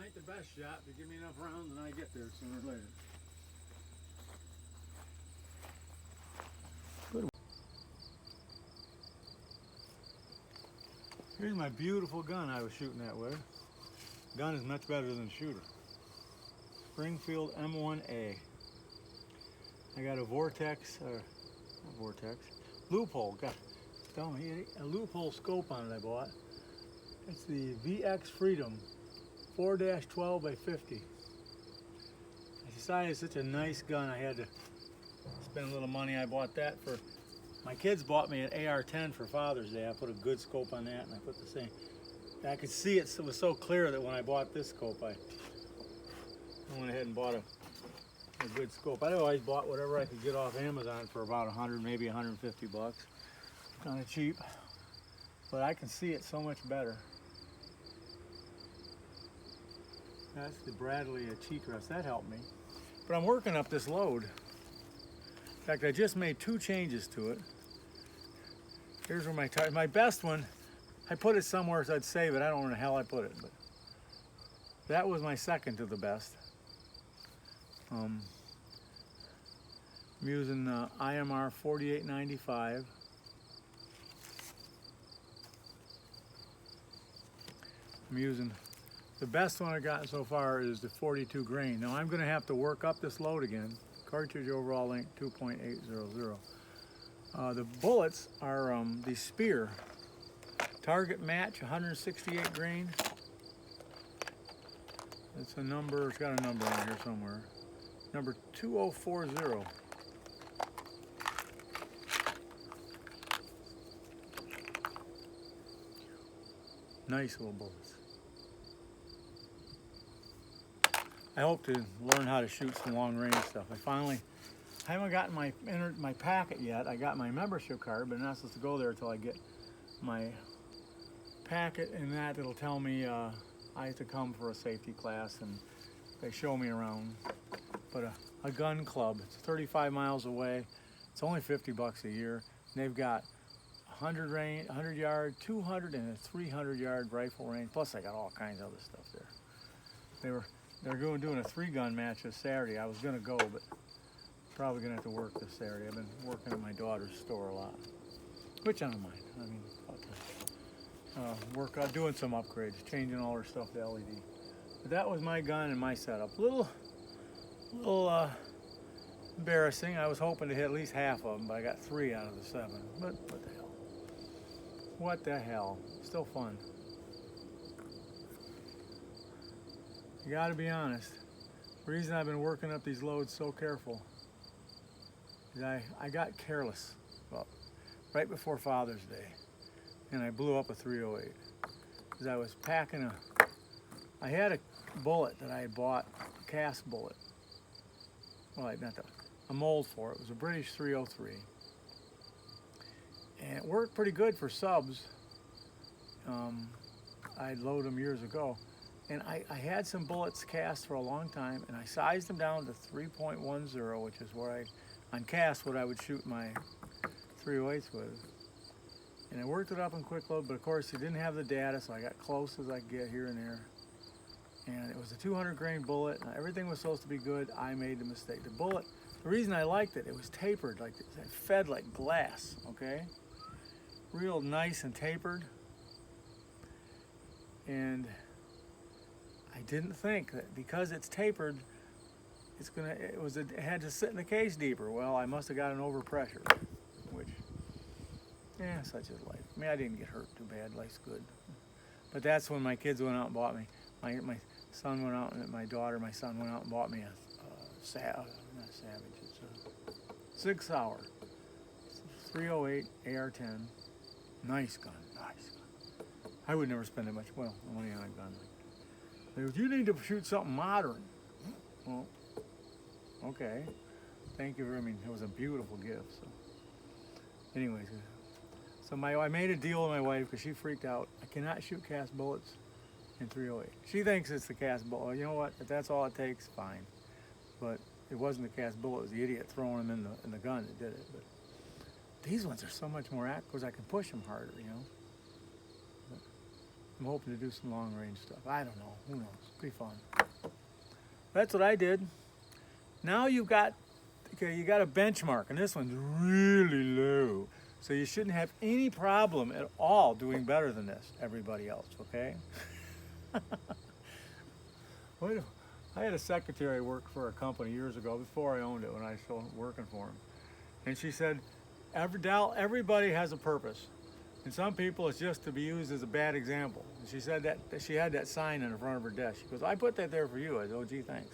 I ain't the best shot, but give me enough rounds and I get there sooner or later. Good. Here's my beautiful gun I was shooting that with. Gun is much better than the shooter. Springfield M1A. I got a loophole. Got a loophole scope on it I bought. It's the VX Freedom 4-12 by 50. I decided it's such a nice gun I had to spend a little money. I bought that for, my kids bought me an AR-10 for Father's Day. I put a good scope on that and I put the same. I could see it, it was so clear that when I bought this scope I went ahead and bought a good scope. I always bought whatever I could get off Amazon for about 100, maybe 150 bucks. Kind of cheap, but I can see it so much better. That's the Bradley cheek rest. That helped me. But I'm working up this load. In fact, I just made 2 changes to it. Here's where my best one, I put it somewhere so I'd save it. I don't know where the hell I put it, but that was my second to the best. I'm using IMR 4895. I'm using, the best one I've gotten so far is the 42 grain. Now I'm going to have to work up this load again. Cartridge overall length 2.800. The bullets are the Spear. Target match 168 grain. It's a number, it's got a number on here somewhere. Number 2040. Nice little bullets. I hope to learn how to shoot some long range stuff. I haven't gotten my packet yet. I got my membership card, but I'm not supposed to go there until I get my packet, and it'll tell me I have to come for a safety class, and they show me around. But a gun club, it's 35 miles away. It's only 50 bucks a year. And they've got 100 yard, 200 and a 300 yard rifle range. Plus I got all kinds of other stuff there. They're doing a 3-gun match this Saturday. I was gonna go, but probably gonna have to work this Saturday. I've been working at my daughter's store a lot, which I don't mind. I mean, work out doing some upgrades, changing all her stuff to LED. But that was my gun and my setup. Little embarrassing. I was hoping to hit at least half of them, but I got 3 out of the 7. But what the hell? What the hell? Still fun. You gotta be honest. The reason I've been working up these loads so careful is I got careless right before Father's Day, and I blew up a 308 because I was packing I had a bullet that I had bought, a cast bullet. Well, a mold for it. It was a British 303. And it worked pretty good for subs. I'd load them years ago. And I had some bullets cast for a long time, and I sized them down to 3.10, which is where on cast, what I would shoot my 308s with. And I worked it up in quick load, but of course it didn't have the data, so I got close as I could get here and there. And it was a 200 grain bullet, and everything was supposed to be good. I made the mistake. The bullet, the reason I liked it, it was tapered, like it fed like glass, okay? Real nice and tapered. And I didn't think that because it's tapered, it had to sit in the case deeper. Well, I must have got an overpressure, which, such is life. I mean, I didn't get hurt too bad. Life's good. But that's when my kids went out and bought me. My son went out, and my son went out and bought me not Savage, it's a Sig Sauer 308 AR-10. Nice gun, nice gun. I would never spend that much money on a gun. They goes, you need to shoot something modern. Well, okay. Thank you I mean, it was a beautiful gift. So, anyways, so I made a deal with my wife because she freaked out. I cannot shoot cast bullets in 308. She thinks it's the cast bullet. You know what? If that's all it takes, fine. But it wasn't the cast bullet. It was the idiot throwing them in the gun that did it. But these ones are so much more accurate because I can push them harder, you know. I'm hoping to do some long range stuff. I don't know. Who knows? It'll be fun. That's what I did. Now you got a benchmark, and this one's really low. So you shouldn't have any problem at all doing better than this, everybody else, okay? I had a secretary work for a company years ago, before I owned it, when I was still working for him. And she said, everybody has a purpose. And some people it's just to be used as a bad example. And she said that she had that sign in front of her desk. She goes, I put that there for you. I said, oh, gee, thanks.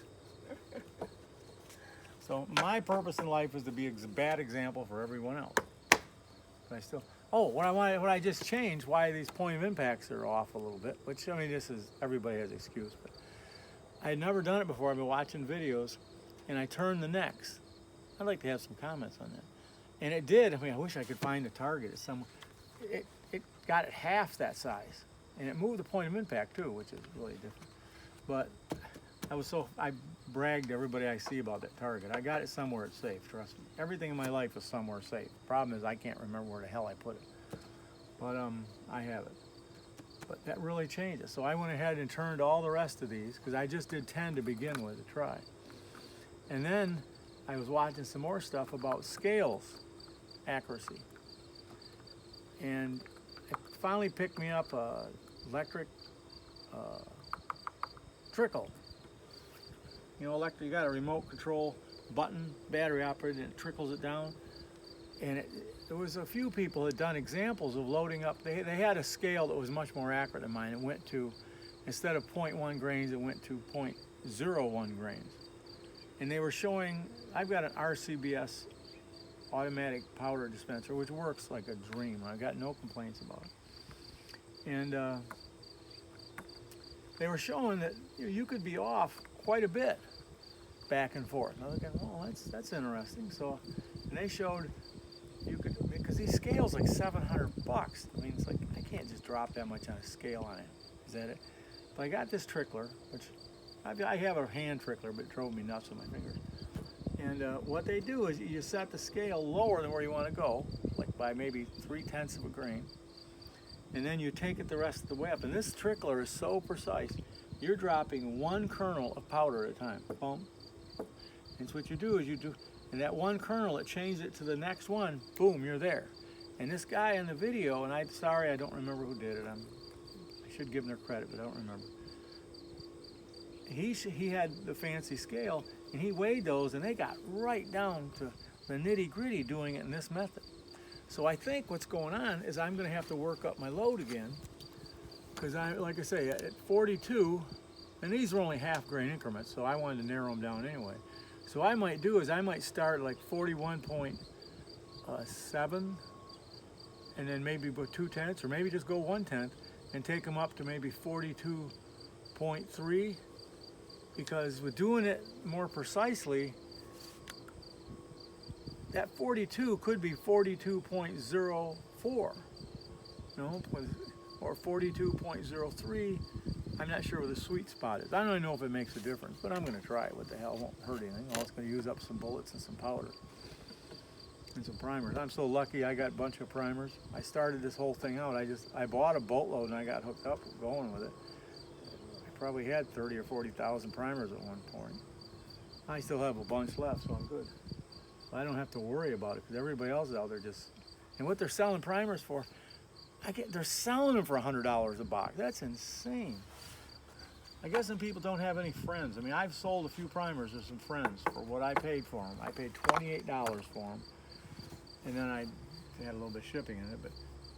So my purpose in life is to be a bad example for everyone else. But I still, what I just changed, why these point of impacts are off a little bit, which, I mean, this is, everybody has an excuse, but I had never done it before. I've been watching videos, and I turned the necks. I'd like to have some comments on that. And it did. I mean, I wish I could find a target at some. It got it half that size, and it moved the point of impact too, which is really different. But I bragged to everybody I see about that target. I got it somewhere it's safe, trust me. Everything in my life is somewhere safe. Problem is I can't remember where the hell I put it. But I have it. But that really changes. So I went ahead and turned all the rest of these, because I just did 10 to begin with to try. And then I was watching some more stuff about scales accuracy. And it finally picked me up a electric trickle. You know, you got a remote control button, battery operated, and it trickles it down. And there was a few people that had done examples of loading up. They had a scale that was much more accurate than mine. It went to, instead of 0.1 grains, it went to 0.01 grains. And they were showing, I've got an RCBS automatic powder dispenser, which works like a dream. I got no complaints about it. And they were showing that you could be off quite a bit back and forth. And I was thinking, oh, that's interesting. So, and they showed you could, because these scales like $700. I mean, it's like, I can't just drop that much on a scale on it. Is that it? But I got this trickler, which I have a hand trickler, but it drove me nuts with my fingers. And what they do is you set the scale lower than where you want to go, like by maybe 0.3 of a grain. And then you take it the rest of the way up. And this trickler is so precise. You're dropping one kernel of powder at a time. Boom. And so what you do is and that one kernel, it changes it to the next one. Boom, you're there. And this guy in the video, and I'm sorry, I don't remember who did it. I should give him their credit, but I don't remember. He had the fancy scale, and he weighed those, and they got right down to the nitty-gritty doing it in this method. So I think what's going on is I'm going to have to work up my load again, because like I say, at 42, and these are only half grain increments, so I wanted to narrow them down anyway. So what I might do is I might start like 41.7, and then maybe go 0.2, or maybe just go 1/10, and take them up to maybe 42.3. Because with doing it more precisely, that 42 could be 42.04, or 42.03. I'm not sure where the sweet spot is. I don't even know if it makes a difference, but I'm going to try it. What the hell, it won't hurt anything. All it's going to use up some bullets and some powder and some primers. I'm so lucky I got a bunch of primers. I started this whole thing out. I bought a boatload and I got hooked up going with it. Probably had 30 or 40,000 primers at one point. I still have a bunch left, so I'm good. I don't have to worry about it because everybody else is out there just, and what they're selling primers for, they're selling them for $100 a box. That's insane. I guess some people don't have any friends. I mean, I've sold a few primers to some friends for what I paid for them. I paid $28 for them, and then I had a little bit of shipping in it. But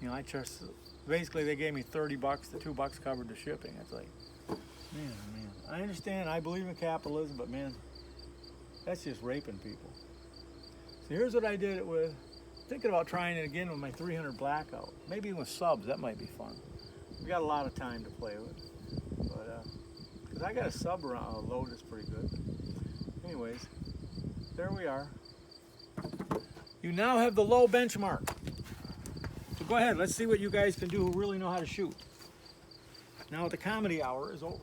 I just basically they gave me $30. The $2 covered the shipping. It's like, man, I understand. I believe in capitalism, but man, that's just raping people. So here's what I did it with. Thinking about trying it again with my 300 Blackout. Maybe with subs, that might be fun. We got a lot of time to play with, but because I got a sub load that's pretty good. Anyways, there we are. You now have the low benchmark. So go ahead, let's see what you guys can do who really know how to shoot. Now the comedy hour is over.